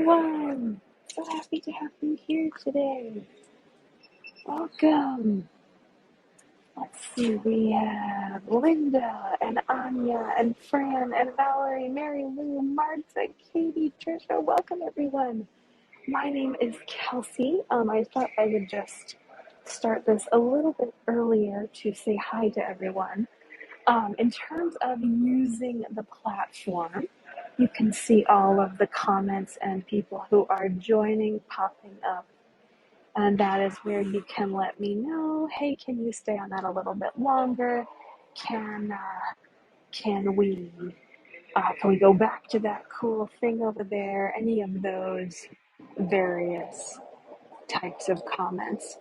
Everyone. So happy to have you here today. Welcome. Let's see, we have Linda and Anya and Fran and Valerie, Mary Lou, Marta, Katie, Trisha. Welcome, everyone. My name is Kelsey. I thought I would just start this a little bit earlier to say hi to everyone. In terms of using the platform, you can see all of the comments and people who are joining popping up. And that is where you can let me know, hey, can you stay on that a little bit longer? Can uh, can we go back to that cool thing over there? Any of those various types of comments.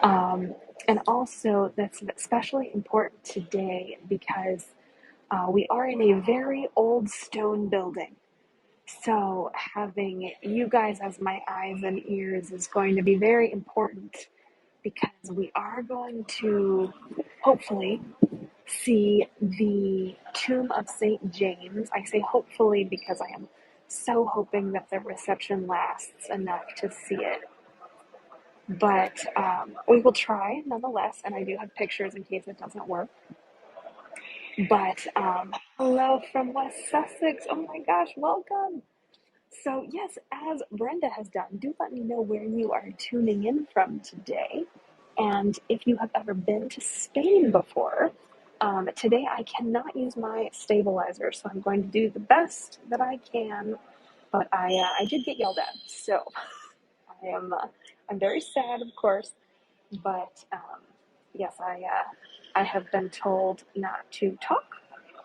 Um, and also, that's especially important today because we are in a very old stone building. So, having you guys as my eyes and ears is going to be very important because we are going to hopefully see the tomb of St. James. I say hopefully because I am so hoping that the reception lasts enough to see it. But we will try nonetheless, and I do have pictures in case it doesn't work. But hello from West Sussex. Oh my gosh, welcome. So, yes, as Brenda has done, do let me know where you are tuning in from today. And if you have ever been to Spain before, today I cannot use my stabilizer, so I'm going to do the best that I can. But I did get yelled at, so I'm very sad, of course. But yes, I have been told not to talk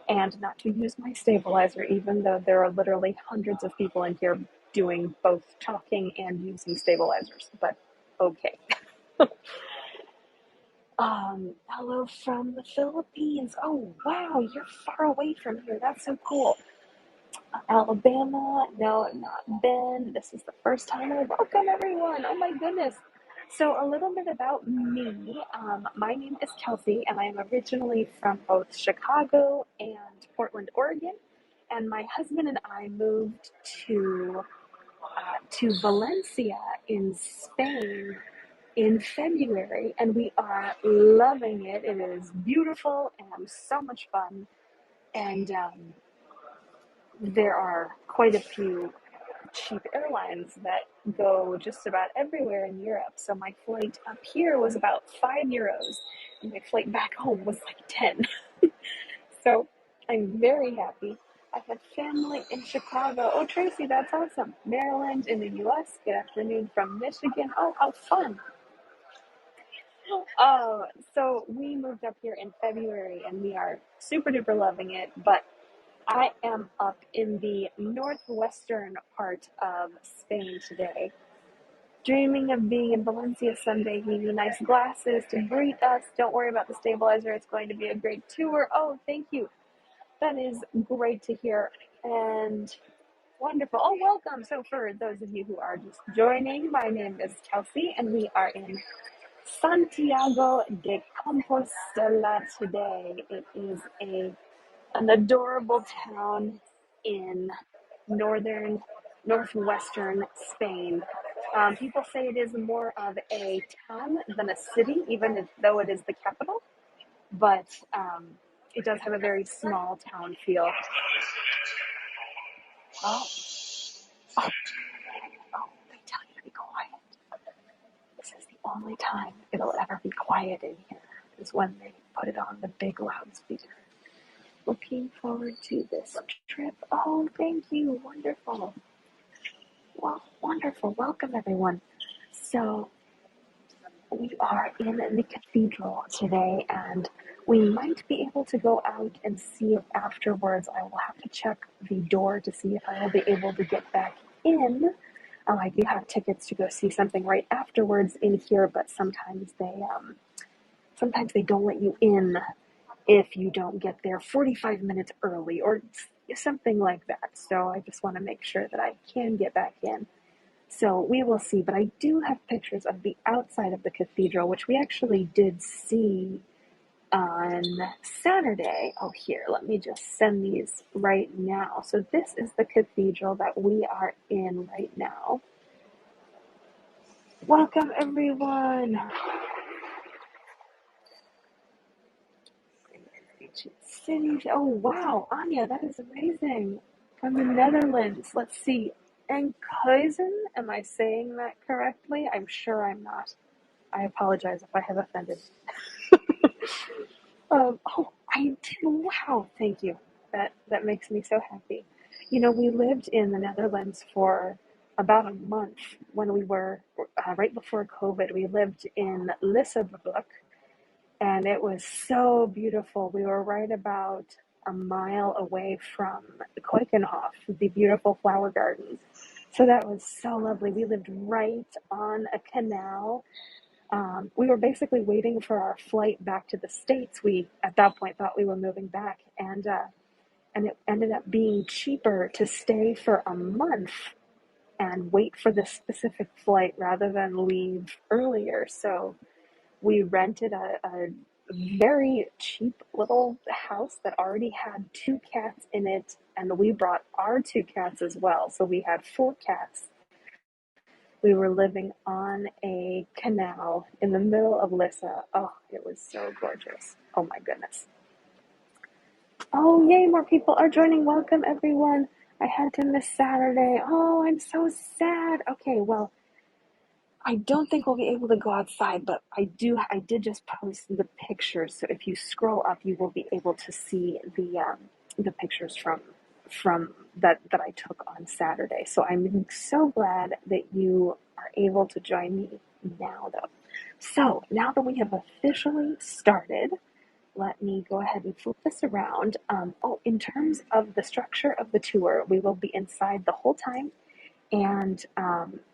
and not to use my stabilizer, even though there are literally hundreds of people in here doing both talking and using stabilizers. But okay. Hello from the Philippines. Oh, wow, you're far away from here. That's so cool. Alabama. No, not been. This is the first time. Welcome, everyone. Oh, my goodness. So, a little bit about me. My name is Kelsey, and I am originally from both Chicago and Portland, Oregon. And my husband and I moved to Valencia in Spain in February, and we are loving it. It is beautiful and so much fun. And there are quite a few cheap airlines that go just about everywhere in Europe. So my flight up here was about €5, and my flight back home was like 10. So I'm very happy. I have family in Chicago. Oh, Tracy, that's awesome. Maryland in the US. Good afternoon from Michigan. Oh, how fun. Oh, so we moved up here in February and we are super duper loving it. But I am up in the northwestern part of Spain today, dreaming of being in Valencia someday, giving you nice glasses to greet us. Don't worry about the stabilizer, it's going to be a great tour. Oh, thank you. That is great to hear and wonderful. Oh, welcome. So, for those of you who are just joining, my name is Kelsey, and we are in Santiago de Compostela today. It is an adorable town in northern, northwestern Spain. People say it is more of a town than a city, even though it is the capital, but it does have a very small town feel. Oh, oh, oh, they tell you to be quiet. This is the only time it'll ever be quiet in here, is when they put it on the big loudspeaker. Looking forward to this trip. Oh, thank you. Wonderful. Well, wonderful. Welcome, everyone. So, we are in the cathedral today, and we might be able to go out and see it afterwards. I will have to check the door to see if I will be able to get back in. I do have tickets to go see something right afterwards in here, but sometimes they don't let you in if you don't get there 45 minutes early or something like that. So I just want to make sure that I can get back in. So we will see, but I do have pictures of the outside of the cathedral, which we actually did see on Saturday. Oh, here, let me just send these right now. So this is the cathedral that we are in right now. Welcome, everyone. City. Oh, wow, Anya, that is amazing. From the Netherlands. Let's see. Enkhuizen, am I saying that correctly? I'm sure I'm not. I apologize if I have offended. Oh, I did. Wow, thank you. That makes me so happy. You know, we lived in the Netherlands for about a month when we were right before COVID. We lived in Lissabon, and it was so beautiful. We were right about a mile away from Keukenhof, the beautiful flower gardens. So that was so lovely. We lived right on a canal. We were basically waiting for our flight back to the States. We, at that point, thought we were moving back, and it ended up being cheaper to stay for a month and wait for the specific flight rather than leave earlier. So we rented a very cheap little house that already had two cats in it, and we brought our two cats as well. So we had four cats. We were living on a canal in the middle of Lissa. Oh, it was so gorgeous. Oh my goodness. Oh, yay, more people are joining. Welcome, everyone. I had to miss Saturday. Oh, I'm so sad. Okay, well, I don't think we'll be able to go outside, but I did just post the pictures. So if you scroll up, you will be able to see the pictures from that I took on Saturday. So I'm so glad that you are able to join me now, though. So now that we have officially started, let me go ahead and flip this around. In terms of the structure of the tour, we will be inside the whole time. And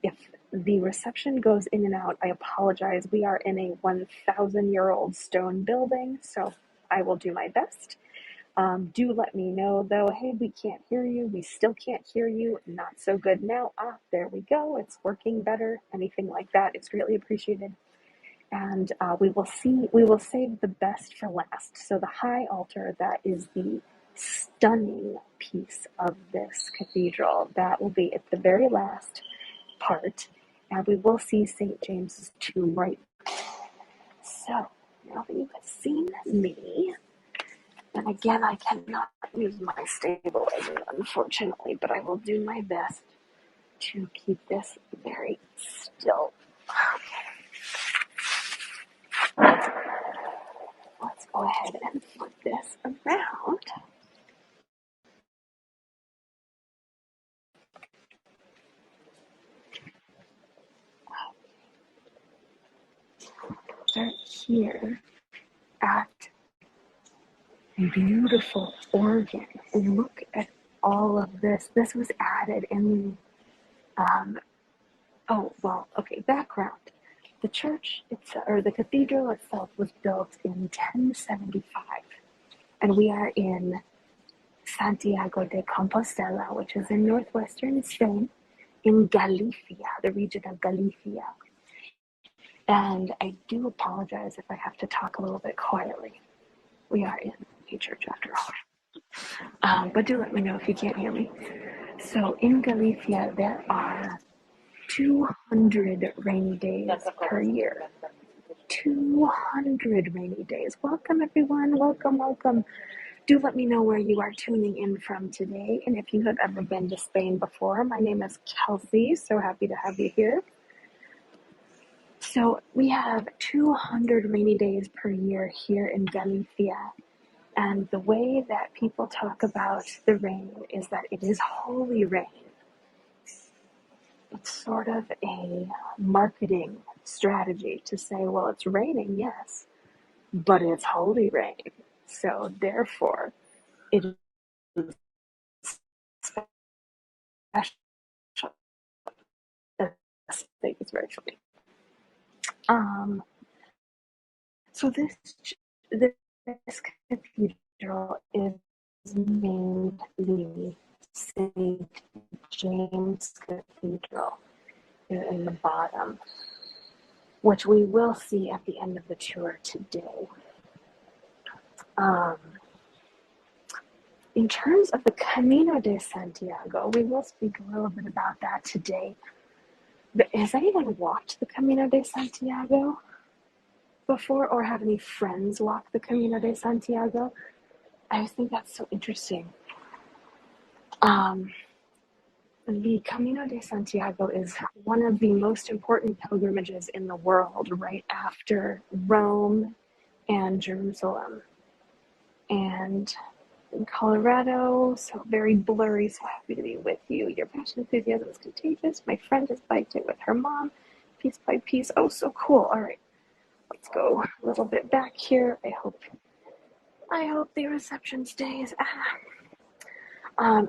if the reception goes in and out, I apologize. We are in a 1,000-year-old stone building, so I will do my best. Do let me know, though. Hey, we can't hear you. We still can't hear you. Not so good now. There we go. It's working better. Anything like that is greatly appreciated. And we will save the best for last. So the high altar, that is the stunning piece of this cathedral, that will be at the very last part, and we will see St. James's tomb right. So now that you have seen me, and again, I cannot use my stabilizer, unfortunately, but I will do my best to keep this very still. Okay. Let's go ahead and flip this around. Start here at beautiful organ. And look at all of this. This was added in background. The church, or the cathedral itself, was built in 1075, and we are in Santiago de Compostela, which is in northwestern Spain, in Galicia, the region of Galicia. And I do apologize if I have to talk a little bit quietly. We are in a church after all. But do let me know if you can't hear me. So in Galicia, there are 200 rainy days per year. 200 rainy days. Welcome, everyone. Welcome, welcome. Do let me know where you are tuning in from today. And if you have ever been to Spain before, my name is Kelsey. So happy to have you here. So we have 200 rainy days per year here in Galicia. And the way that people talk about the rain is that it is holy rain. It's sort of a marketing strategy to say, well, it's raining, yes, but it's holy rain. So therefore, it is special. It's very funny. So this cathedral is named the St. James Cathedral in the bottom, which we will see at the end of the tour today. Um, in terms of the Camino de Santiago, we will speak a little bit about that today. But has anyone walked the Camino de Santiago before, or have any friends walk the Camino de Santiago? I just think that's so interesting. Um, the Camino de Santiago is one of the most important pilgrimages in the world, right after Rome and Jerusalem. And in Colorado, so very blurry, so happy to be with you. Your passion enthusiasm is contagious. My friend just biked it with her mom, piece by piece. Oh, so cool. All right, let's go a little bit back here. I hope the reception stays.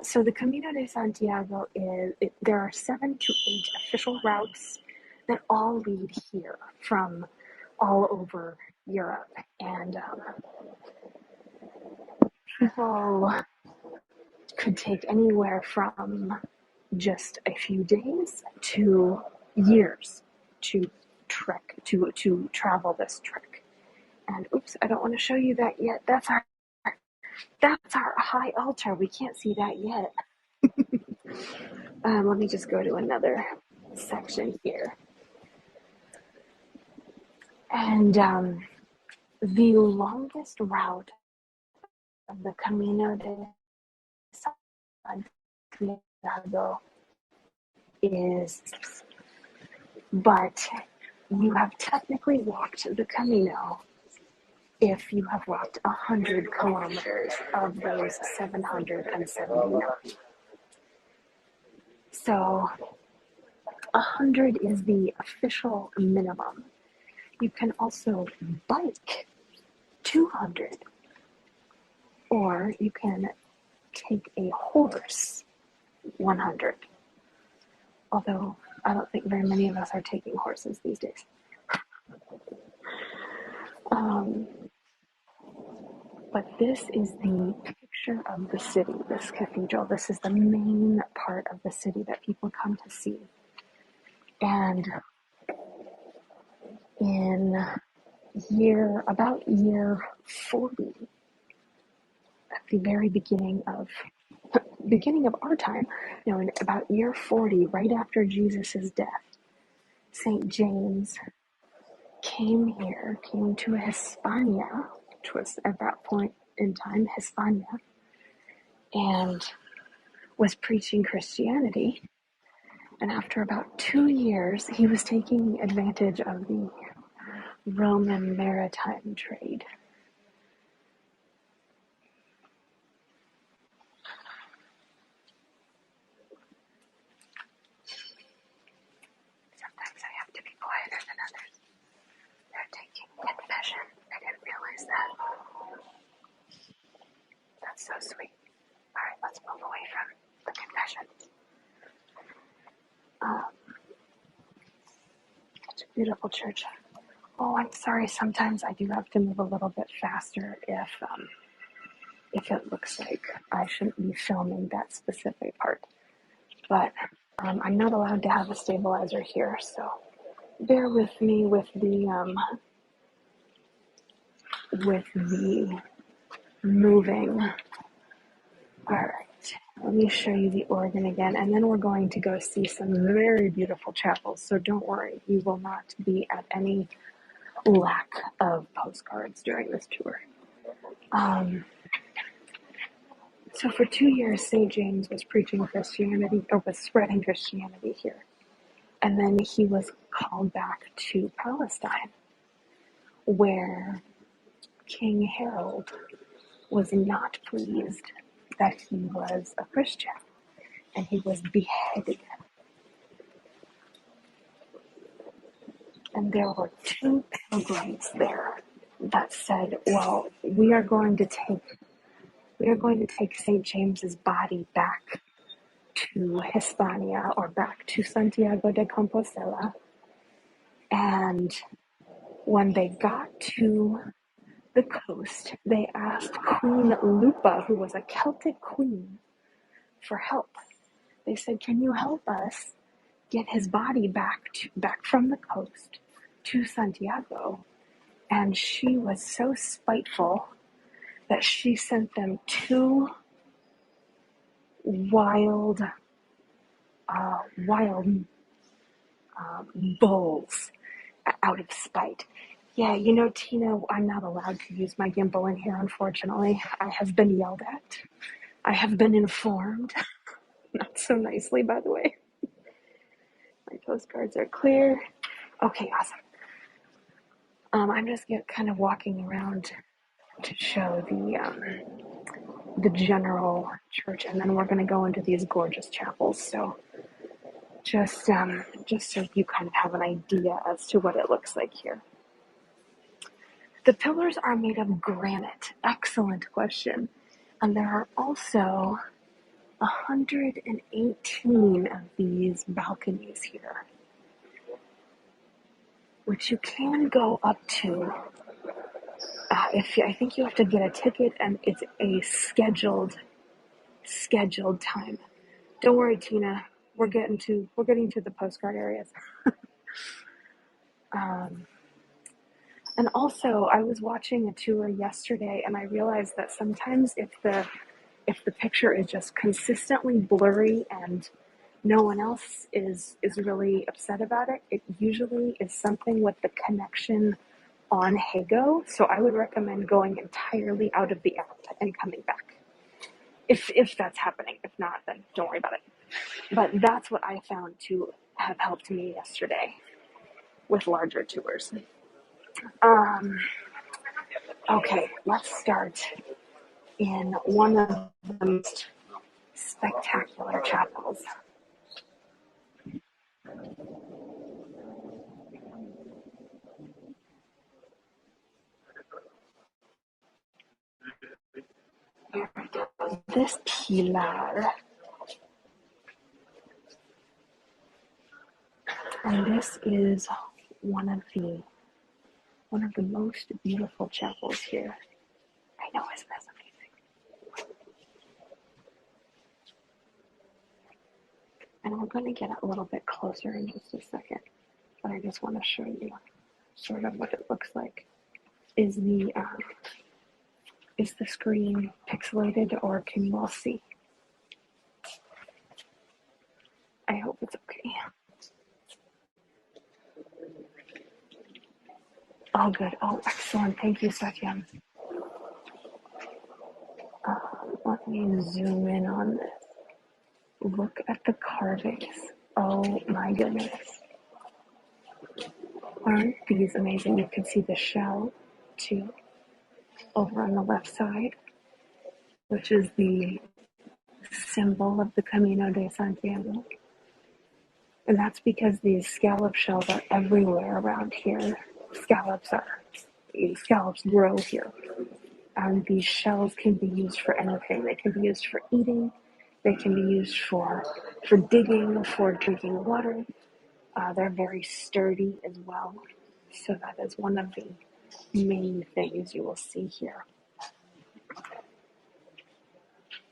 So the Camino de Santiago there are 7 to 8 official routes that all lead here from all over Europe. And people could take anywhere from just a few days to years to travel this trek. And oops, I don't want to show you that yet. That's our high altar. We can't see that yet. Let me just go to another section here. And the longest route of the Camino de Santiago is, but you have technically walked the Camino if you have walked 100 kilometers of those 779. So 100 is the official minimum. You can also bike 200, or you can take a horse 100. Although I don't think very many of us are taking horses these days. But this is the picture of the city, this cathedral. This is the main part of the city that people come to see. And in about year 40, at the very beginning of our time, in about year 40, right after Jesus' death, St. James came to Hispania, which was at that point in time Hispania, and was preaching Christianity. And after about 2 years, he was taking advantage of the Roman maritime trade. Sometimes I have to be quieter than others. They're taking confession. I didn't realize that. That's so sweet. All right, let's move away from the confession. It's a beautiful church. Oh, I'm sorry. Sometimes I do have to move a little bit faster if it looks like I shouldn't be filming that specific part. But I'm not allowed to have a stabilizer here, so bear with me with the moving. All right, let me show you the organ again, and then we're going to go see some very beautiful chapels. So don't worry, you will not be at any lack of postcards during this tour. So for 2 years, St. James was preaching Christianity, or was spreading Christianity here. And then he was called back to Palestine, where King Harold was not pleased that he was a Christian, and he was beheaded. And there were 2 pilgrims there that said, well, we are going to take St. James's body back to Hispania, or back to Santiago de Compostela. And when they got to the coast, they asked Queen Lupa, who was a Celtic queen, for help. They said, can you help us get his body back from the coast to Santiago? And she was so spiteful that she sent them two wild, wild bulls out of spite. Yeah, Tina, I'm not allowed to use my gimbal in here, unfortunately. I have been yelled at. I have been informed. Not so nicely, by the way. My postcards are clear. Okay, awesome. I'm just kind of walking around to show the general church, and then we're going to go into these gorgeous chapels. So just so you kind of have an idea as to what it looks like here. The pillars are made of granite. Excellent question. And there are also 118 of these balconies here, which you can go up to. I think you have to get a ticket, and it's a scheduled time. Don't worry, Tina. We're getting to the postcard areas. And also, I was watching a tour yesterday, and I realized that sometimes if the picture is just consistently blurry and no one else is really upset about it, it usually is something with the connection on Hago. So I would recommend going entirely out of the app and coming back. If that's happening. If not, then don't worry about it. But that's what I found to have helped me yesterday with larger tours. Okay, let's start in one of the most spectacular chapels. Here we go. This pilar, and this is one of the most beautiful chapels here. I know, isn't this amazing? And we're going to get a little bit closer in just a second, but I just want to show you sort of what it looks like. Is the screen pixelated, or can you all see? I hope it's okay. Oh, good. Oh, excellent. Thank you, Satyam. Let me zoom in on this. Look at the carvings. Oh my goodness. Aren't these amazing? You can see the shell too over on the left side, which is the symbol of the Camino de Santiago. And that's because these scallop shells are everywhere around here. Scallops grow here. And these shells can be used for anything. They can be used for eating. They can be used for digging, for drinking water. They're very sturdy as well. So that is one of the main things you will see here.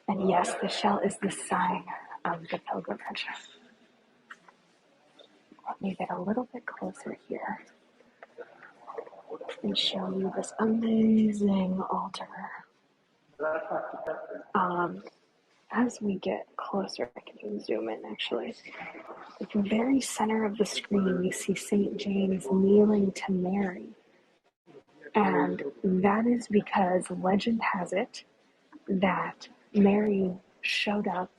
And yes, the shell is the sign of the pilgrimage. Let me get a little bit closer here and show you this amazing altar. As we get closer, I can zoom in actually. At the very center of the screen, you see St. James kneeling to Mary. And that is because legend has it that Mary showed up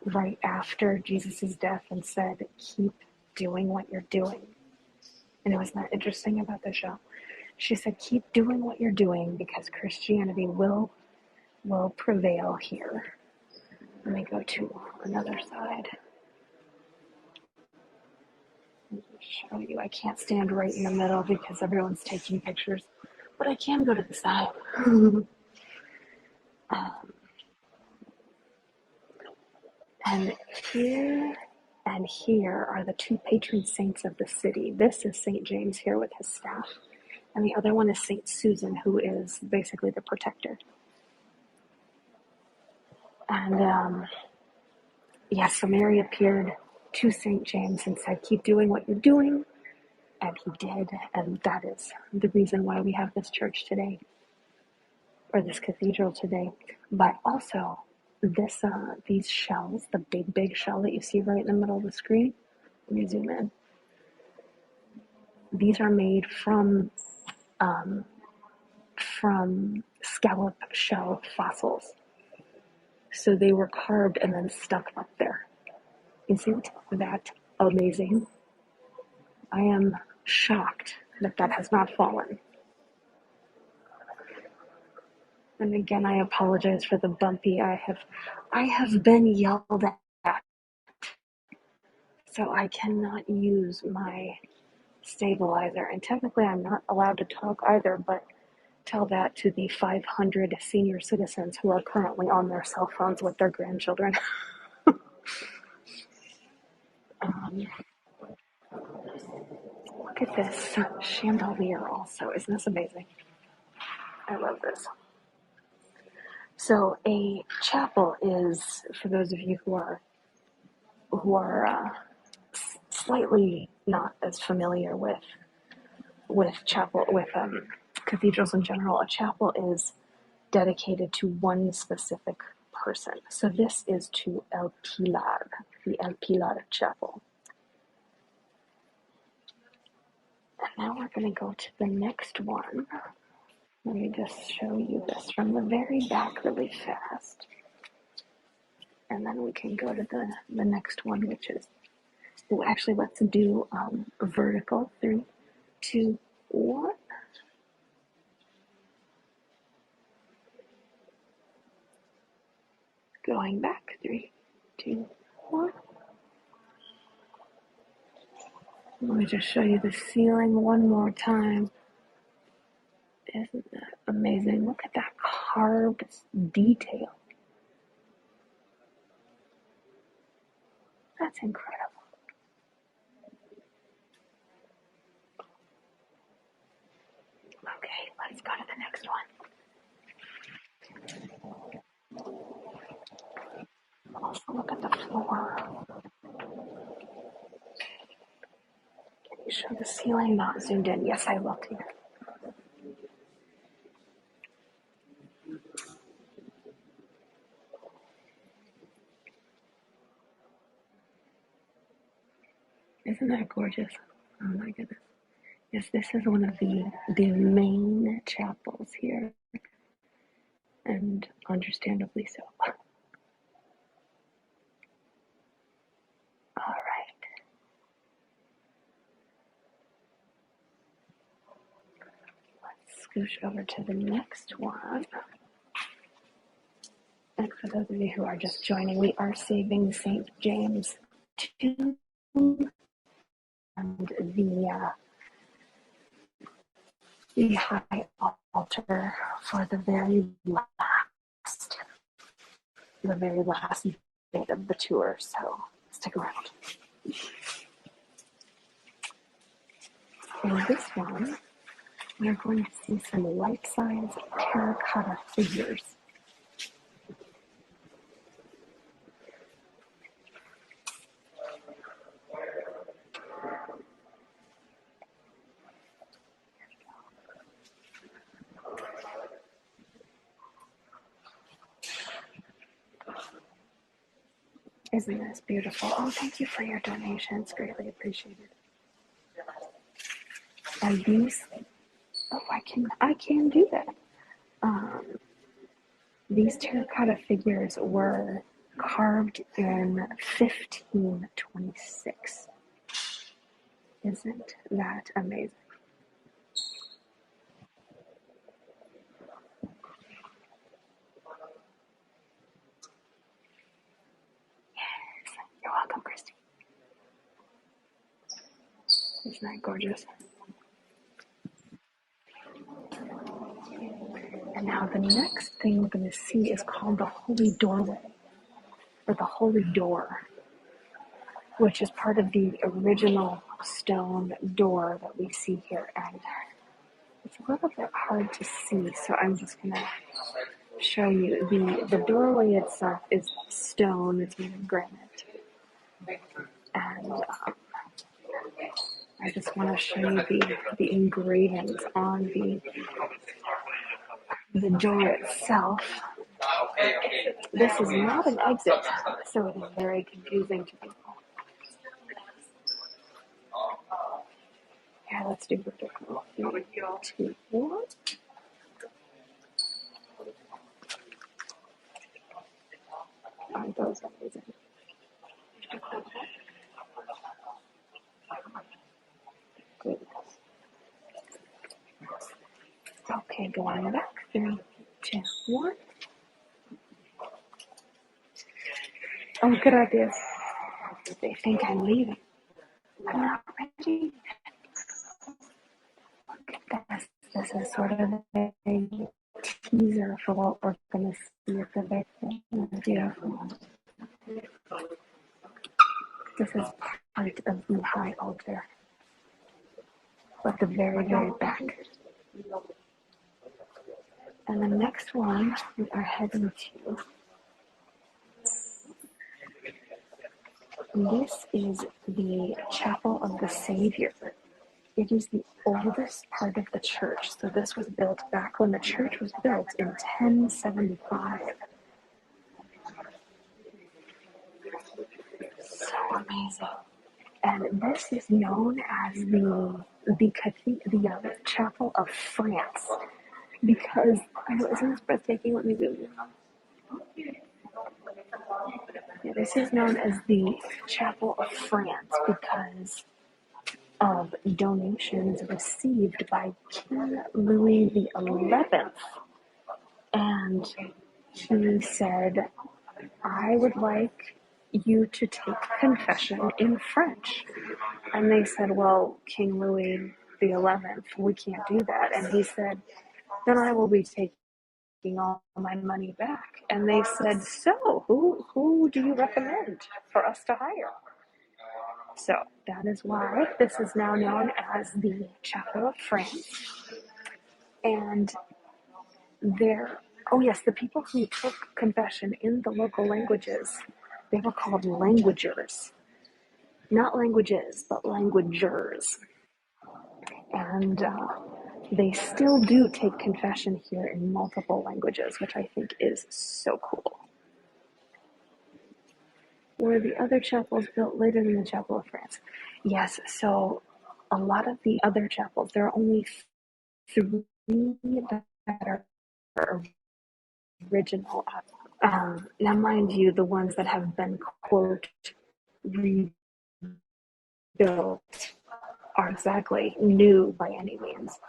right after Jesus' death and said, "Keep doing what you're doing." And it was not interesting about the show. She said, "Keep doing what you're doing because Christianity will prevail here." Let me go to another side. Let me show you. I can't stand right in the middle because everyone's taking pictures, but I can go to the side. And here are the two patron saints of the city. This is St. James here with his staff, and the other one is St. Susan, who is basically the protector. And so Mary appeared to St. James and said, "Keep doing what you're doing," and he did, and that is the reason why we have this church today. or this cathedral today, but also these shells, the big shell that you see right in the middle of the screen. Let me zoom in. These are made from scallop shell fossils. So they were carved and then stuck up there. Isn't that amazing? I am shocked that that has not fallen. And again, I apologize for the bumpy. I have been yelled at, so I cannot use my stabilizer. And technically, I'm not allowed to talk either, but tell that to the 500 senior citizens who are currently on their cell phones with their grandchildren. Look at this chandelier also. Isn't this amazing? I love this. So a chapel is, for those of you who are slightly not as familiar with cathedrals in general, a chapel is dedicated to one specific person. So this is to El Pilar, the El Pilar Chapel. And now we're going to go to the next one. Let me just show you this from the very back really fast. And then we can go to the next one, which is, well, actually, let's do vertical. 3, 2, 1. Going back. 3, 2, 1. Let me just show you the ceiling one more time. Isn't that amazing? Look at that carved detail. That's incredible. Okay, let's go to the next one. Also, look at the floor. Can you show the ceiling? Not zoomed in. Yes, I looked here. Isn't that gorgeous? Oh my goodness. Yes, this is one of the main chapels here, and understandably so. All right. Let's scooch over to the next one. And for those of you who are just joining, we are saving St. James tomb and the high altar for the very last bit of the tour. So stick around. In this one, we're going to see some life-size terracotta figures. Isn't this beautiful? Oh, thank you for your donations. Greatly appreciated. And these, oh, I can do that. These terracotta figures were carved in 1526. Isn't that amazing? Yes, you're welcome, Christy. Isn't that gorgeous? And now the next thing we're going to see is called the Holy Doorway, or the Holy Door, which is part of the original stone door that we see here. And it's a little bit hard to see, so I'm just going to show you. The doorway itself is stone, it's made of granite. And I just want to show you the engravings on the door itself, this is not an exit, so it is very confusing to people. Here, let's do vertical. 3, 2, 1. Aren't those amazing? Goodness. Okay, going back. 3, 2, 1. Oh, good idea. They think I'm leaving. I'm not ready. This is sort of a teaser for what we're going to see at the very end. Beautiful. This is part of the high altar, but the very, very back. And the next one we are heading to. This is the Chapel of the Savior. It is the oldest part of the church. So this was built back when the church was built in 1075. So amazing. And this is known as the Chapel of France, because I know, isn't this breathtaking? Let me zoom in. Yeah, this is known as the Chapel of France because of donations received by King Louis XI. And he said, I would like you to take confession in French. And they said, well, King Louis XI, we can't do that. And he said, then I will be taking all my money back. And they said, so who do you recommend for us to hire? So that is why this is now known as the Chapel of France. And oh yes, the people who took confession in the local languages, they were called languagers. Not languages, but languagers. And they still do take confession here in multiple languages, which I think is so cool. Were the other chapels built later than the Chapel of France? Yes, so a lot of the other chapels, there are only 3 that are original. Now, mind you, the ones that have been, quote, rebuilt are exactly new by any means,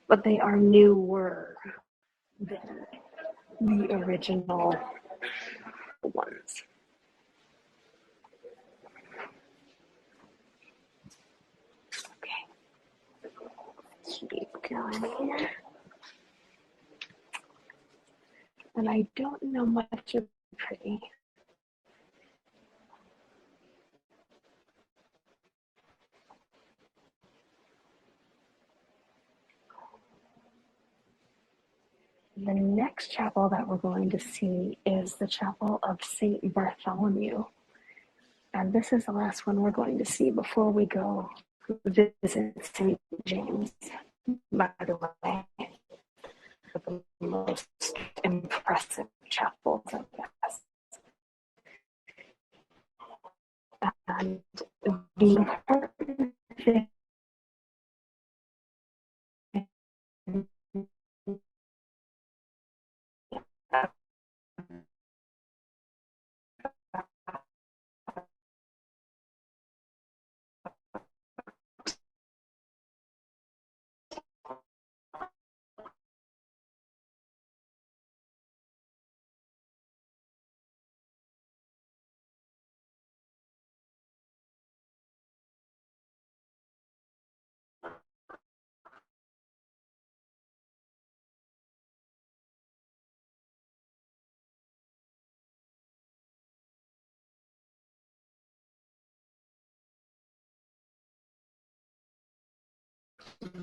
but they are newer than the original ones. Okay, keep going here. And I don't know much of pretty. The next chapel that we're going to see is the Chapel of St. Bartholomew. And this is the last one we're going to see before we go visit St. James, by the way. The most impressive chapels, I guess. And the important thing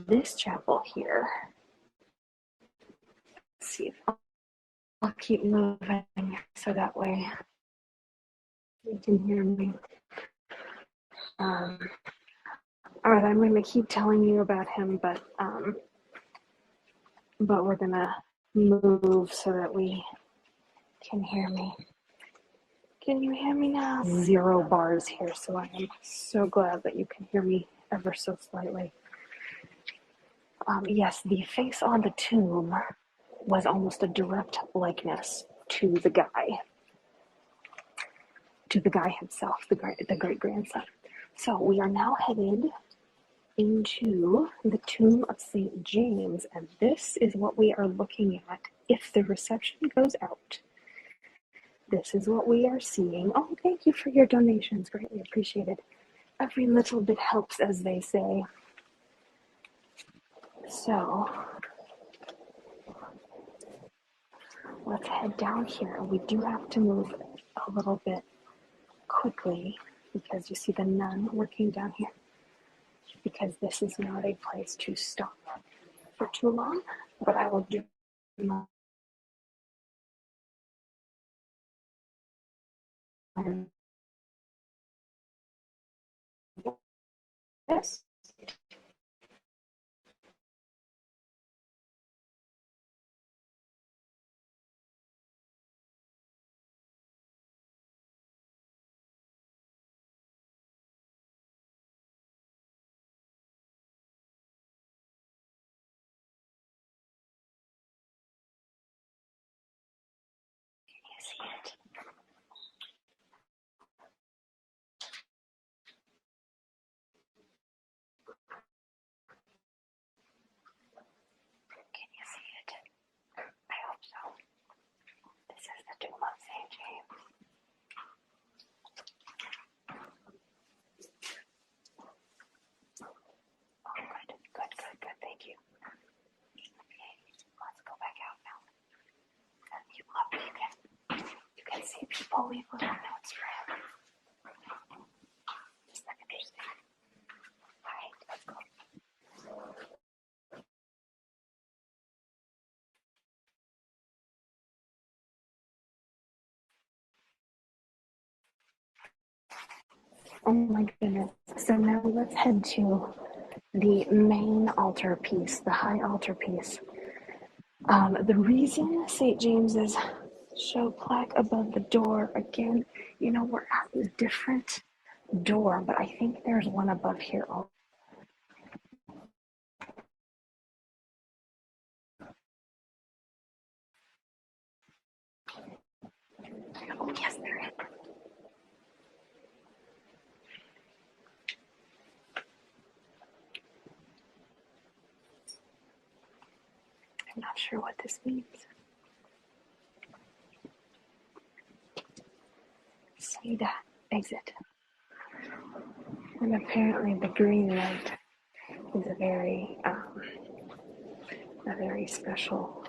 this chapel here. Let's see if I'll keep moving so that way you can hear me. All right, I'm going to keep telling you about him, but we're going to move so that we can hear me. Can you hear me now? 0 bars here, so I am so glad that you can hear me ever so slightly. Yes, the face on the tomb was almost a direct likeness to the guy himself, the great grandson. So we are now headed into the tomb of St. James, and this is what we are looking at if the reception goes out. This is what we are seeing. Oh, thank you for your donations. Greatly appreciated. Every little bit helps, as they say. So, let's head down here. We do have to move a little bit quickly because you see the nun working down here. Because this is not a place to stop for too long, but I will do my best. You see it? Can you see it? I hope so. This is the tomb of St. James. Oh, good. Thank you. Okay, let's go back out now. You can see people leave little notes for him. Isn't that interesting? All right, let's go. Oh my goodness. So now let's head to the main altarpiece, the high altarpiece. The reason St. James's show plaque above the door, again, we're at a different door, but I think there's one above here. Oh, yes, there is. I'm not sure what this means. See that exit. And apparently the green light is a very special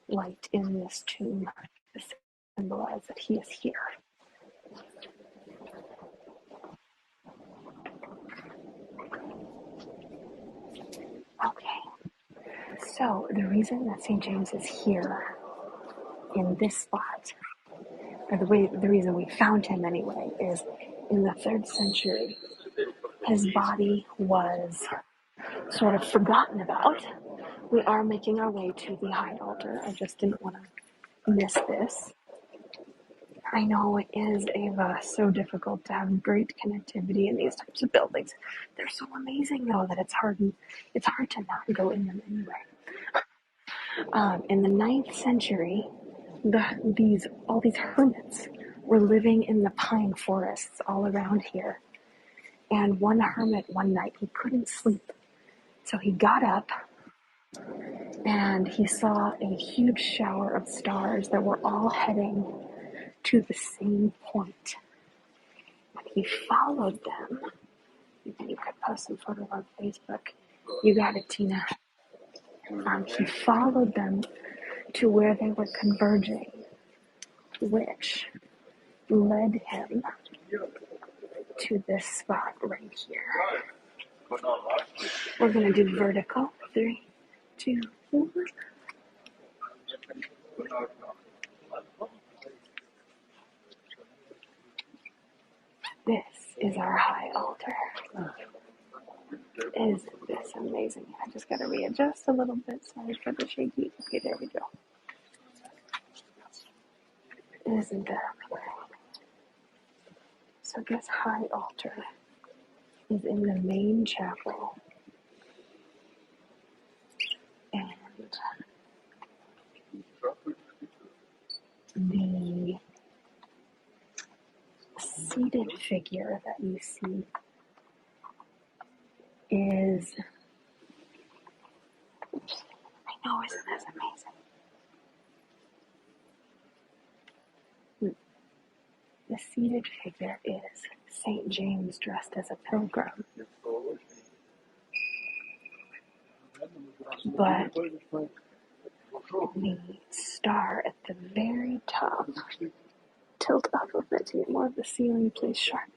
light in this tomb to symbolize that he is here. Okay, so the reason that St. James is here in this spot, or the reason we found him anyway, is in the 3rd century, his body was sort of forgotten about. We are making our way to the high altar. I just didn't want to miss this. I know it is, Ava, so difficult to have great connectivity in these types of buildings. They're so amazing, though, that it's hard to not go in them anyway. In the 9th century, all these hermits were living in the pine forests all around here. And one hermit one night, he couldn't sleep. So he got up and he saw a huge shower of stars that were all heading to the same point. And he followed them. And you could post some photos on Facebook. You got it, Tina. He followed them to where they were converging, which led him to this spot right here. We're going to do vertical. 3, 2, 1. This is our high altar. Isn't this amazing? I just got to readjust a little bit. Sorry for the shaky. Okay, there we go. Isn't that amazing? So this high altar is in the main chapel, and the seated figure that you see is, I know, isn't this amazing? The seated figure is St. James dressed as a pilgrim, but the star at the very top, tilt up a bit to get more of the ceiling, please, sure.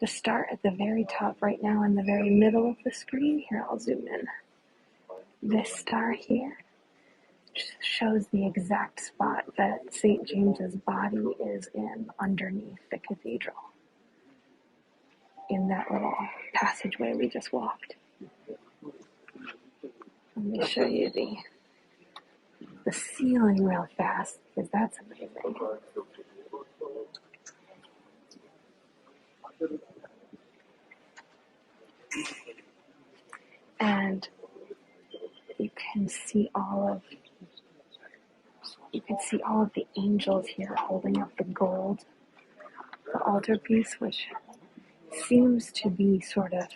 The star at the very top right now in the very middle of the screen, here I'll zoom in. This star here shows the exact spot that St. James's body is in underneath the cathedral, in that little passageway we just walked. Let me show you the ceiling real fast, because that's amazing. And you can see all of the angels here holding up the gold, the altarpiece, which seems to be sort of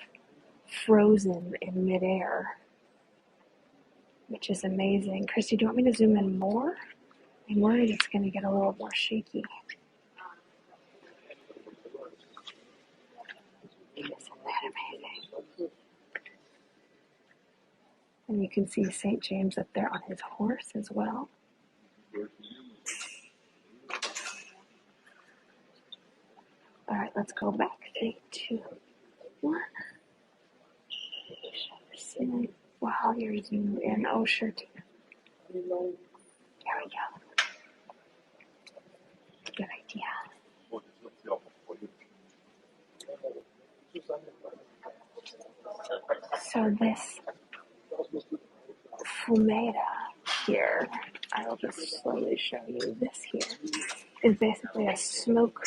frozen in midair, which is amazing. Christy, do you want me to zoom in more? I'm worried it's going to get a little more shaky. Isn't that amazing? And you can see St. James up there on his horse as well. All right, let's go back. 3, 2, 1. Wow, you're zoomed in. Oh, sure, too. There we go. Good idea. So this fumeta here, I will just slowly show you this here, is basically a smoke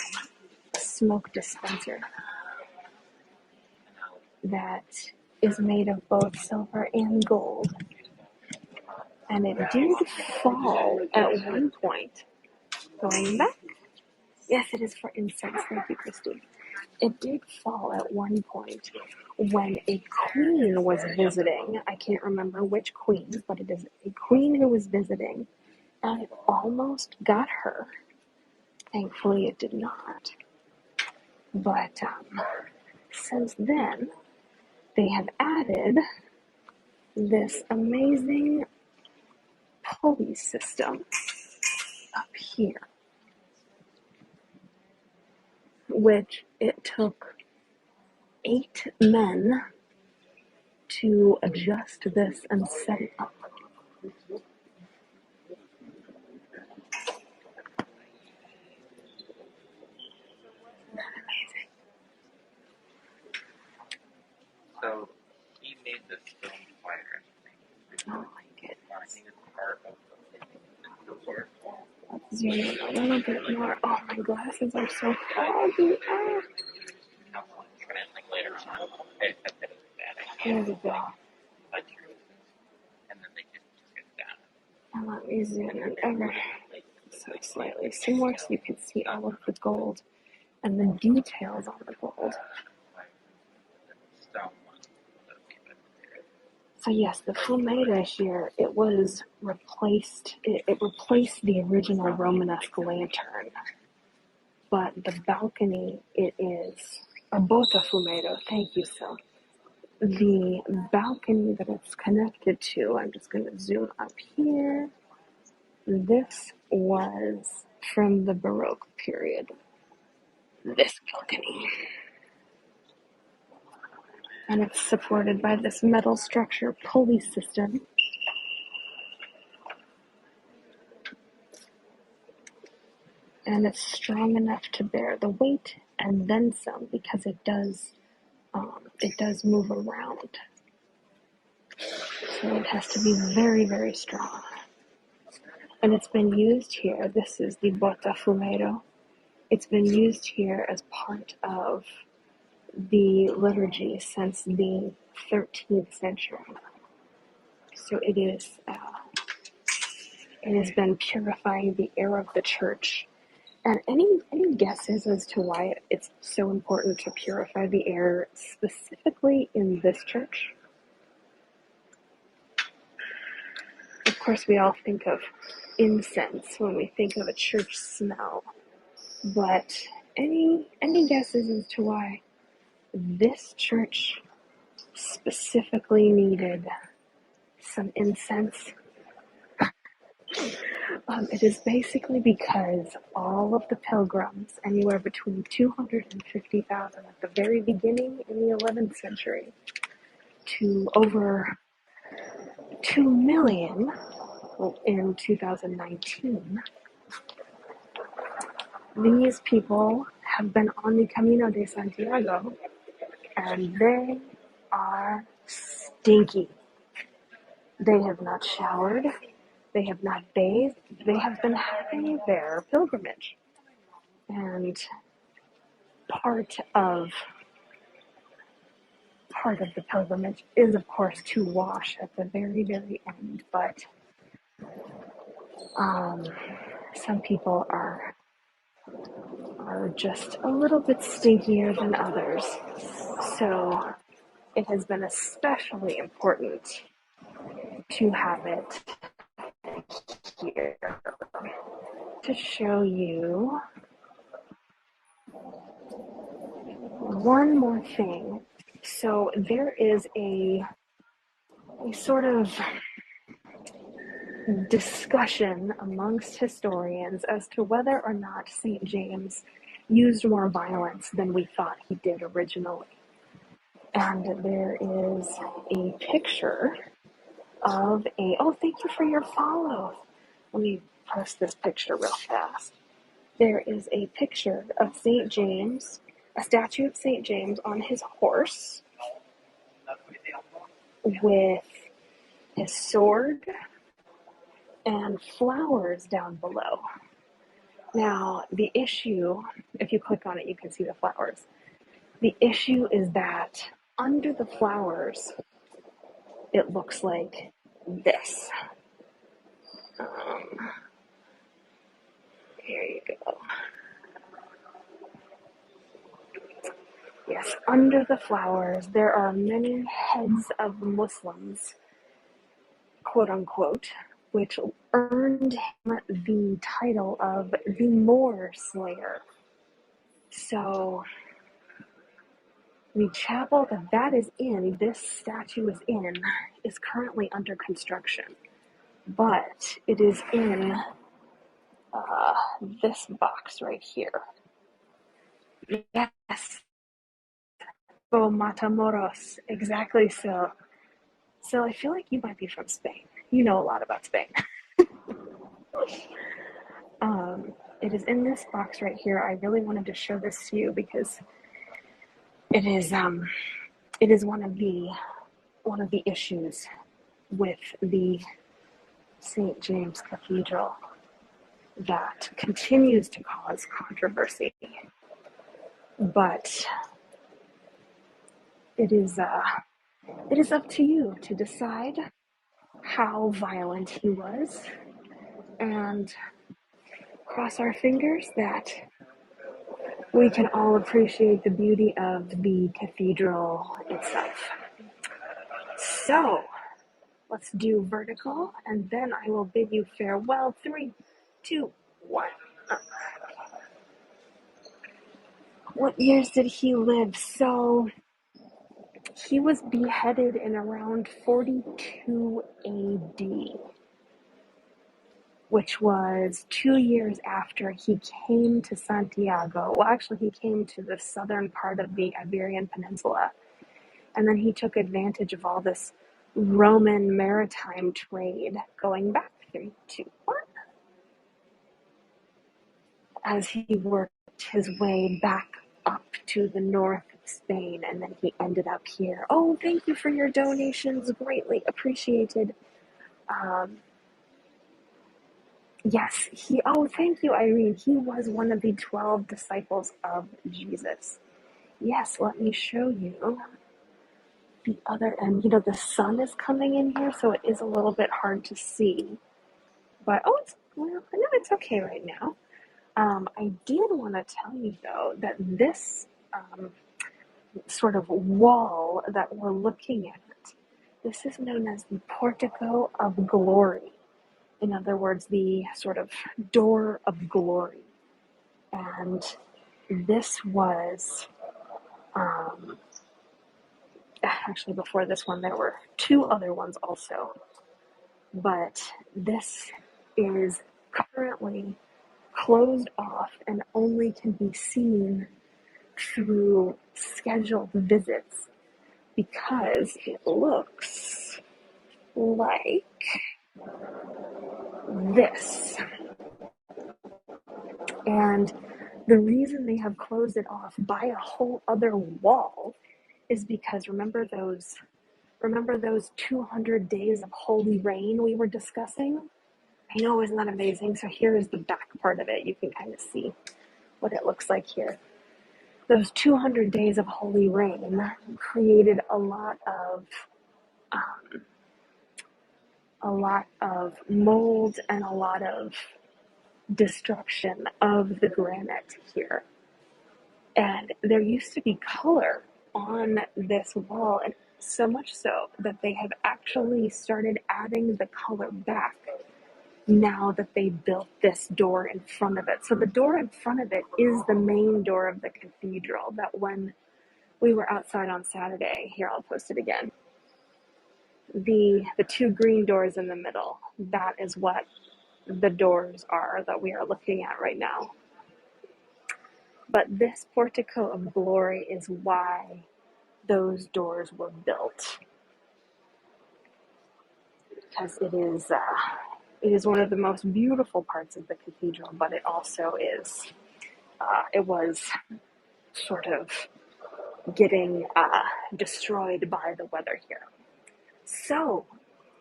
dispenser that is made of both silver and gold. And it did fall at one point. Going back. Yes, it is for incense. Thank you, Christy. It did fall at one point when a queen was visiting. I can't remember which queen, but it is a queen who was visiting, and it almost got her. Thankfully, it did not. But since then, they have added this amazing pulley system up here, which it took 8 men to adjust this and set it up. Amazing. So he made this film quieter. Oh my goodness. I think it's part of the work. Let's zoom in a little bit more. Oh, my glasses are so foggy. Ah. Later on, Here we go. and then they just get down. And let me zoom in ever so slightly some more so you can see all of the gold and the details on the gold. So yes, the fumeta here, it was replaced, it replaced the original Romanesque lantern. But the balcony, it is a bota fumeto, thank you, Sil. The balcony that it's connected to, I'm just going to zoom up here. This was from the Baroque period. This balcony. And it's supported by this metal structure pulley system. And it's strong enough to bear the weight and then some, because it does move around. So it has to be very, very strong. And it's been used here. This is the Botafumero. It's been used here as part of the liturgy since the 13th century. So it has been purifying the air of the church. And any guesses as to why it's so important to purify the air specifically in this church? Of course, we all think of incense when we think of a church smell. But any guesses as to why this church specifically needed some incense? It is basically because all of the pilgrims, anywhere between 250,000 at the very beginning in the 11th century to over 2 million in 2019, these people have been on the Camino de Santiago, and they are stinky. They have not showered. They have not bathed. They have been having their pilgrimage. And part of the pilgrimage is, of course, to wash at the very, very end. But some people are just a little bit stinkier than others. So it has been especially important to have it here to show you one more thing. So there is a sort of discussion amongst historians as to whether or not St. James used more violence than we thought he did originally. And there is a picture of thank you for your follow. Let me post this picture real fast. There is a picture of St. James, a statue of St. James on his horse with his sword and flowers down below. Now, the issue, if you click on it, you can see the flowers. The issue is that under the flowers, it looks like this. Here you go. Yes, under the flowers, there are many heads of Muslims, quote unquote, which earned him the title of the Moor Slayer. So the chapel that is in, this statue is in, is currently under construction. But it is in this box right here. Yes. Oh, Matamoros. Exactly so. So I feel like you might be from Spain. You know a lot about Spain. It is in this box right here. I really wanted to show this to you because it is one of the issues with the St. James Cathedral that continues to cause controversy. But it is up to you to decide how violent he was and cross our fingers that we can all appreciate the beauty of the cathedral itself. So let's do vertical, and then I will bid you farewell. 3, 2, 1. What years did he live? So he was beheaded in around 42 AD, which was 2 years after he came to Santiago. Well, actually, he came to the southern part of the Iberian Peninsula, and then he took advantage of all this Roman maritime trade going back 3, 2, 1. As he worked his way back up to the north of Spain, and then he ended up here. Oh, thank you for your donations. Greatly appreciated. Yes, oh, thank you, Irene. He was one of the 12 disciples of Jesus. Yes, let me show you the other end. The sun is coming in here, so it is a little bit hard to see. But, no, it's okay right now. I did want to tell you, though, that this sort of wall that we're looking at, this is known as the Portico of Glory. In other words, the sort of door of glory. And this was, actually, before this one, there were two other ones also. But this is currently closed off and only can be seen through scheduled visits because it looks like this. And the reason they have closed it off by a whole other wall is because remember those 200 days of holy rain we were discussing? I know, isn't that amazing? So here is the back part of it. You can kind of see what it looks like here. Those 200 days of holy rain created a lot of mold and a lot of destruction of the granite here. And there used to be color on this wall, and so much so that they have actually started adding the color back now that they built this door in front of it. So the door in front of it is the main door of the cathedral that when we were outside on Saturday, here I'll post it again, the two green doors in the middle, that is what the doors are that we are looking at right now. But this portico of glory is why those doors were built, because it is one of the most beautiful parts of the cathedral, but it also is it was sort of getting destroyed by the weather here. So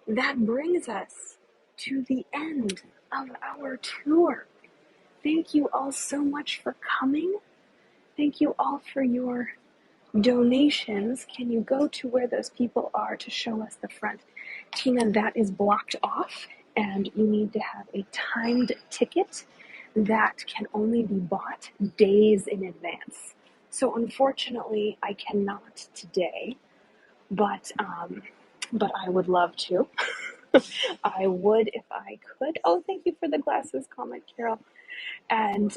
that brings us to the end of our tour. Thank you all so much for coming. Thank you all for your donations. Can you go to where those people are to show us the front? Tina, that is blocked off, and you need to have a timed ticket that can only be bought days in advance. So unfortunately, I cannot today, but I would love to. I would if I could. Oh, thank you for the glasses comment, Carol. And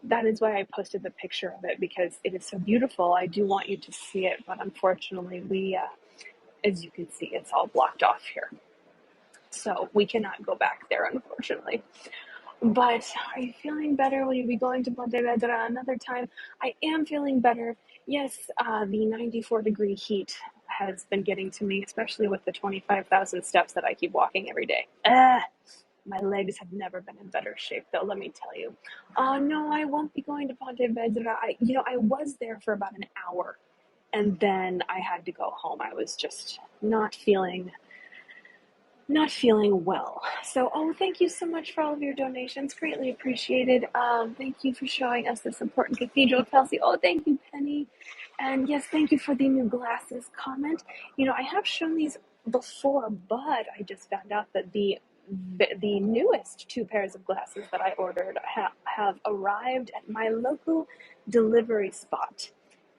that is why I posted the picture of it, because it is so beautiful. I do want you to see it, but unfortunately, we, as you can see, it's all blocked off here. So we cannot go back there, unfortunately. But are you feeling better? Will you be going to Pontevedra another time? I am feeling better. Yes, the 94-degree heat has been getting to me, especially with the 25,000 steps that I keep walking every day. My legs have never been in better shape, though, let me tell you. No, I won't be going to Pontevedra. I was there for about an hour, and then I had to go home. I was just not feeling well. So, thank you so much for all of your donations. Greatly appreciated. Thank you for showing us this important cathedral, Kelsey. Oh, thank you, Penny. And yes, thank you for the new glasses comment. I have shown these before, but I just found out that the newest two pairs of glasses that I ordered have arrived at my local delivery spot.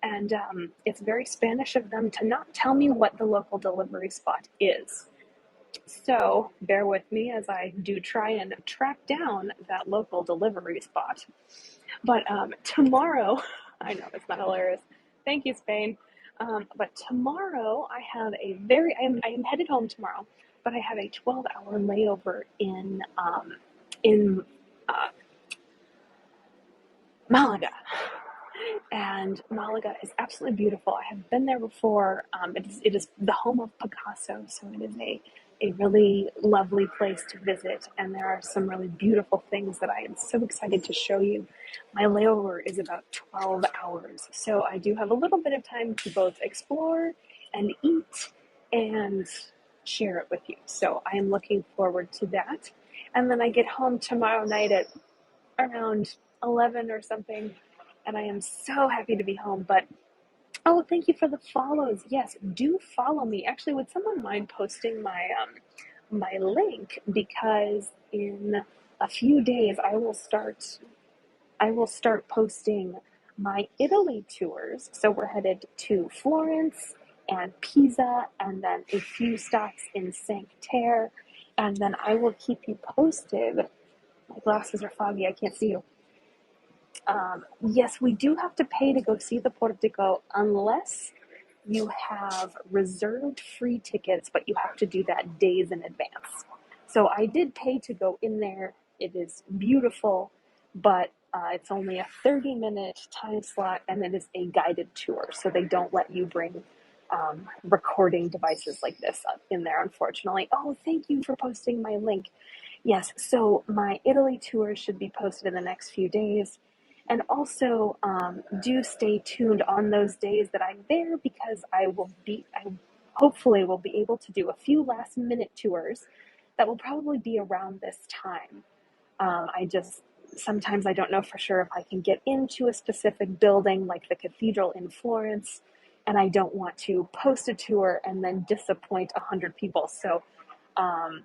And it's very Spanish of them to not tell me what the local delivery spot is. So bear with me as I do try and track down that local delivery spot. But tomorrow, I know it's not hilarious. Thank you, Spain. But tomorrow I have I am headed home tomorrow, but I have a 12-hour layover in Malaga. And Malaga is absolutely beautiful. I have been there before. It is the home of Picasso, so it is a really lovely place to visit, and there are some really beautiful things that I am so excited to show you. My layover is about 12 hours, so I do have a little bit of time to both explore and eat and share it with you. So I am looking forward to that. And then I get home tomorrow night at around 11 or something, and I am so happy to be home. But oh, thank you for the follows. Yes, do follow me. Actually, would someone mind posting my link, because in a few days I will start posting my Italy tours. So we're headed to Florence and Pisa, and then a few stops in Sancerre, and then I will keep you posted. My glasses are foggy, I can't see you. Yes, we do have to pay to go see the Portico unless you have reserved free tickets, but you have to do that days in advance. So I did pay to go in there. It is beautiful, but it's only a 30-minute time slot, and it is a guided tour. So they don't let you bring recording devices like this up in there, unfortunately. Oh, thank you for posting my link. Yes, so my Italy tour should be posted in the next few days. And also, do stay tuned on those days that I'm there, because I hopefully will be able to do a few last minute tours that will probably be around this time. I just, sometimes I don't know for sure if I can get into a specific building like the Cathedral in Florence, and I don't want to post a tour and then disappoint 100 people. So um,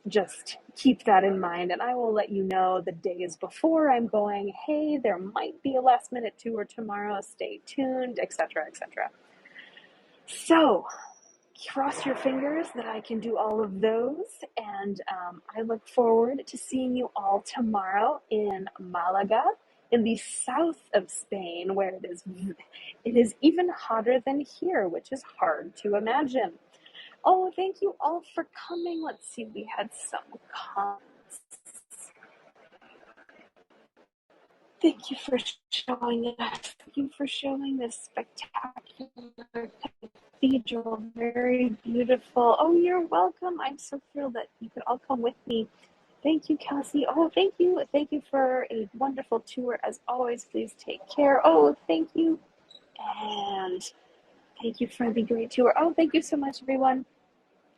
just keep that in mind, and I will let you know the days before I'm going. Hey, there might be a last minute tour tomorrow. Stay tuned, etc., etc. So cross your fingers that I can do all of those, and I look forward to seeing you all tomorrow in Malaga, in the south of Spain, where it is even hotter than here, which is hard to imagine. Oh, thank you all for coming. Let's see, we had some comments. Thank you for showing us. Thank you for showing this spectacular cathedral. Very beautiful. Oh, you're welcome. I'm so thrilled that you could all come with me. Thank you, Kelsey. Oh, thank you. Thank you for a wonderful tour. As always, please take care. Oh, thank you. And thank you for the great tour. Oh, thank you so much, everyone.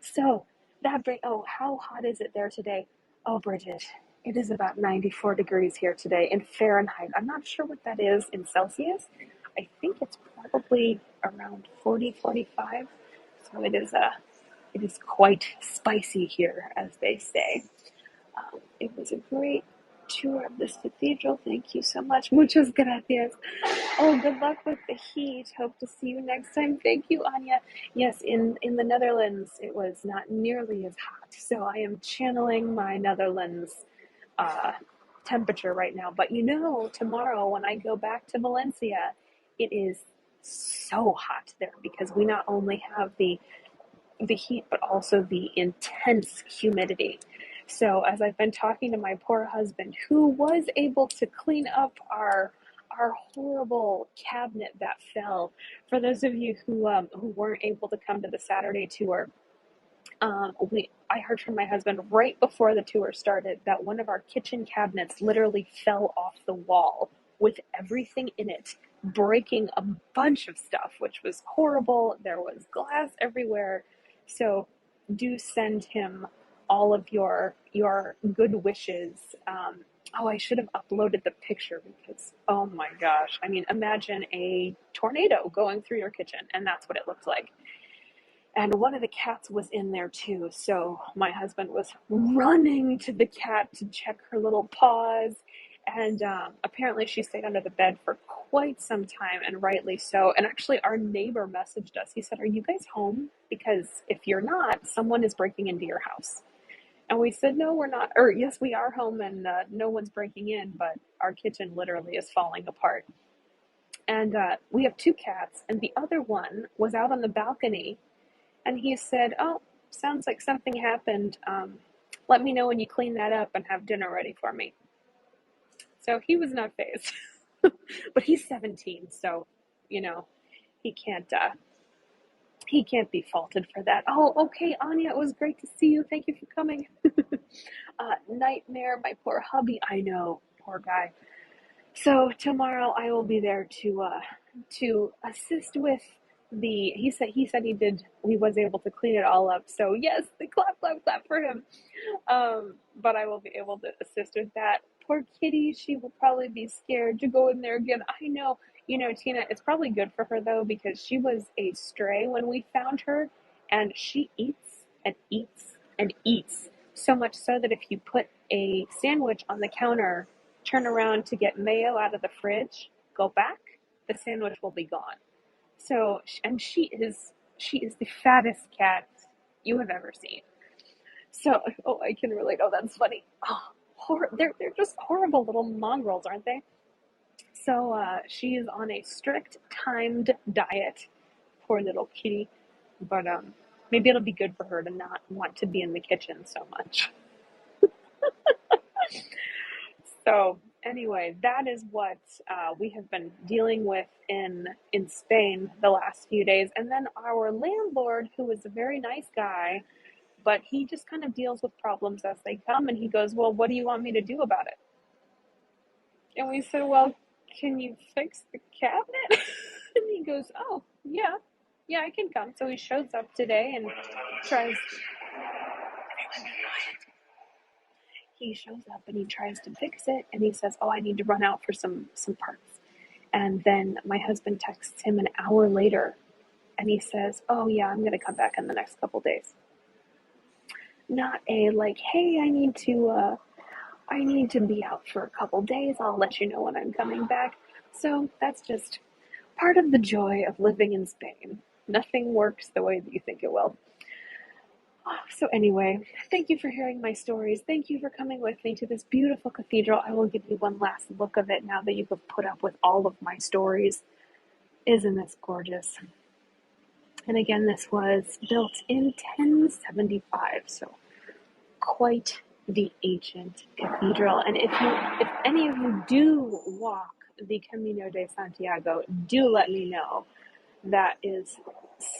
So how hot is it there today? Oh, Bridget, it is about 94 degrees here today in Fahrenheit. I'm not sure what that is in Celsius. I think it's probably around 40, 45. So it is quite spicy here, as they say. It was a great tour of this cathedral. Thank you so much. Muchas gracias. Oh, good luck with the heat. Hope to see you next time. Thank you, Anya. Yes, in the Netherlands, it was not nearly as hot. So I am channeling my Netherlands uh, temperature right now. But tomorrow when I go back to Valencia, it is so hot there, because we not only have the heat, but also the intense humidity. So as I've been talking to my poor husband, who was able to clean up our horrible cabinet that fell. For those of you who weren't able to come to the Saturday tour, I heard from my husband right before the tour started that one of our kitchen cabinets literally fell off the wall with everything in it, breaking a bunch of stuff, which was horrible. There was glass everywhere. So do send him all of your good wishes. Oh, I should have uploaded the picture, because, oh my gosh. I mean, imagine a tornado going through your kitchen, and that's what it looked like. And one of the cats was in there too. So my husband was running to the cat to check her little paws. And apparently she stayed under the bed for quite some time, and rightly so. And actually, our neighbor messaged us. He said, "Are you guys home? Because if you're not, someone is breaking into your house." And we said, "No, we're not." Or, "Yes, we are home, and no one's breaking in, but our kitchen literally is falling apart." And we have two cats, and the other one was out on the balcony, and he said, "Oh, sounds like something happened. Let me know when you clean that up and have dinner ready for me." So he was not phased. But he's 17, so you know he can't be faulted for that. Oh, okay, Anya, it was great to see you. Thank you for coming. Nightmare, my poor hubby. I know, poor guy. So tomorrow I will be there to assist with he was able to clean it all up. So yes, the clap clap clap for him. But I will be able to assist with that. Poor kitty, she will probably be scared to go in there again. I know, Tina, it's probably good for her though, because she was a stray when we found her, and she eats and eats and eats. So much so that if you put a sandwich on the counter, turn around to get mayo out of the fridge, go back, the sandwich will be gone. So, and she is the fattest cat you have ever seen. So, oh, I can relate. Oh, that's funny. Oh, they're just horrible little mongrels, aren't they? So, she is on a strict timed diet. Poor little kitty. But maybe it'll be good for her to not want to be in the kitchen so much. So anyway, that is what we have been dealing with in Spain the last few days. And then our landlord, who is a very nice guy, but he just kind of deals with problems as they come. And he goes, "Well, what do you want me to do about it?" And we said, "Well, can you fix the cabinet?" And he goes, "Oh, yeah, yeah, I can come." So he shows up today and tries. He shows up and he tries to fix it, and he says, "Oh, I need to run out for some parts." And then my husband texts him an hour later, and he says, "Oh yeah, I'm gonna come back in the next couple days." Not a like, "Hey, I need to be out for a couple days. I'll let you know when I'm coming back." So that's just part of the joy of living in Spain. Nothing works the way that you think it will. So anyway, thank you for hearing my stories. Thank you for coming with me to this beautiful cathedral. I will give you one last look of it now that you have put up with all of my stories. Isn't this gorgeous? And again, this was built in 1075, so quite the ancient cathedral. And if any of you do walk the Camino de Santiago, do let me know. That is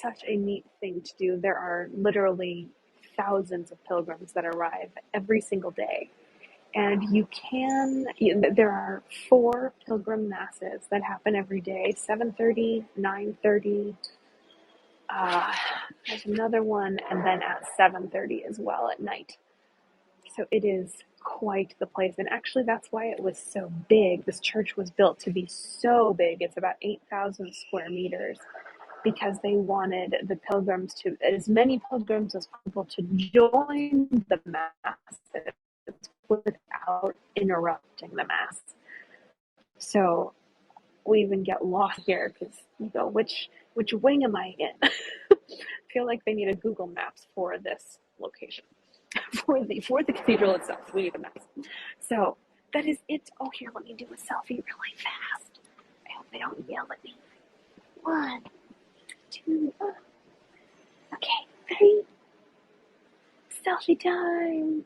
such a neat thing to do. There are literally thousands of pilgrims that arrive every single day. And there are 4 pilgrim masses that happen every day, 7:30, 9:30. There's another one, and then at 7:30 as well at night. So it is quite the place. And actually, that's why it was so big. This church was built to be so big. It's about 8,000 square meters, because they wanted the pilgrims to, as many pilgrims as possible, to join the mass without interrupting the mass. So we even get lost here because you go, which wing am I in? I feel like they need a Google Maps for this location. For the cathedral itself, we need a map. So that is it. Oh, here, let me do a selfie really fast. I hope they don't yell at me. 1, 2, okay, 3. Selfie time!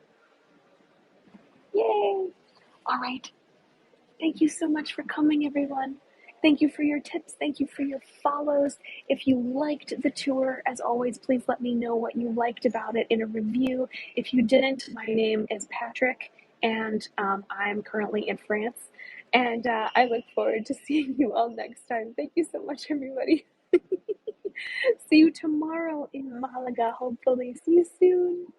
Yay! All right. Thank you so much for coming, everyone. Thank you for your tips. Thank you for your follows. If you liked the tour, as always, please let me know what you liked about it in a review. If you didn't, my name is Patrick, and I'm currently in France. And I look forward to seeing you all next time. Thank you so much, everybody. See you tomorrow in Malaga, hopefully. See you soon.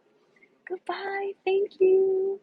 Goodbye. Thank you.